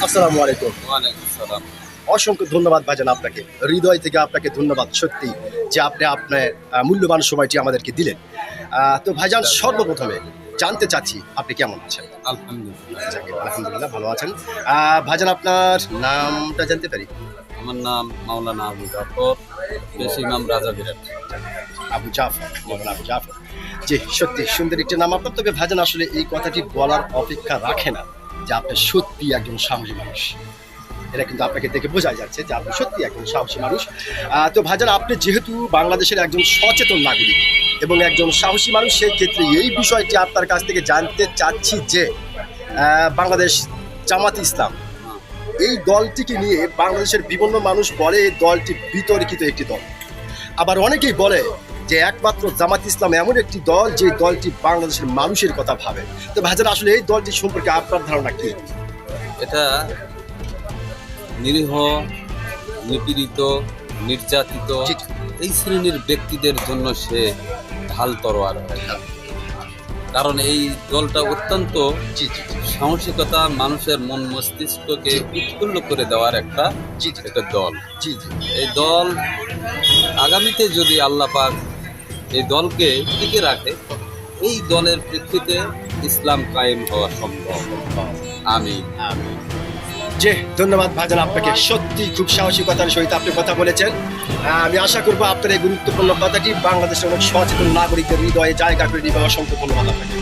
আসসালামু আলাইকুম। ওয়ালাইকুম আসসালাম। অসংখ্য ধন্যবাদ ভাইজান আপনাকে। হৃদয় থেকে আপনাকে ধন্যবাদ সত্যি যে আপনি আপনার মূল্যবান সময়টি আমাদেরকে দিলেন। তো ভাইজান সর্বপ্রথমে জানতে চাচ্ছি আপনি কেমন আছেন? আলহামদুলিল্লাহ। যাকে আলহামদুলিল্লাহ ভালো আছেন। ভাইজান আপনার নামটা জানতে পারি? আমার নাম মাওলানা আবু জাফর, বেশি নাম রাজা বিরাট। আবু জাফর, মাওলানা আবু জাফর। জি, সত্যি সুন্দর একটি নাম আপনার। তবে ভাইজান আসলে এই কথাটি বলার অপেক্ষা রাখে না যে আপনি সত্যি একজন সাহসী মানুষ। এটা কিন্তু আপনাকে দেখে বোঝা যাচ্ছে যে আপনি সত্যি একজন সাহসী মানুষ। তো ভাইজান আপনি যেহেতু বাংলাদেশের একজন সচেতন নাগরিক এবং একজন সাহসী মানুষ, সেই ক্ষেত্রে এই বিষয়টি আপনার কাছ থেকে জানতে চাচ্ছি যে বাংলাদেশ জামাত ইসলাম এই দলটিকে নিয়ে বাংলাদেশের বিভিন্ন মানুষ বলে এই দলটি বিতর্কিত একটি দল। আবার অনেকেই বলে যে একমাত্র জামাত ইসলাম এমন একটি দল যে দলটি বাংলাদেশের মানুষের কথা ভাবে। তো ভাইজান আসলে এই দলটি সম্পর্কে আপনার ধারণা কি? এটা নিরীহ, নিপীড়িত, নির্যাতিত জি, এই শ্রেণীর ব্যক্তিদের জন্য সে ঢাল তরোয়ার হয়। কারণ এই দলটা অত্যন্ত জি, জি, জি, সাহসিকতা, মানুষের মন মস্তিষ্ককে উৎফুল্ল করে দেওয়ার একটা জি, জি, একটা দল। জি, জি, এই দল আগামীতে যদি আল্লাহ পাক এই দলকে টিকে রাখে, এই দলের প্রেক্ষিতে ইসলাম কায়েম হওয়া সম্ভব। আমি জি, ধন্যবাদ ভাইজান আপনাকে। সত্যি খুব সাহসিকতার সহিত আপনি কথা বলেছেন। আমি আশা করবো আপনার এই গুরুত্বপূর্ণ কথাটি বাংলাদেশের অনেক সচেতন নাগরিকদের হৃদয়ে জায়গা করে দিবে। অসংখ্য ধন্যবাদ আপনাকে।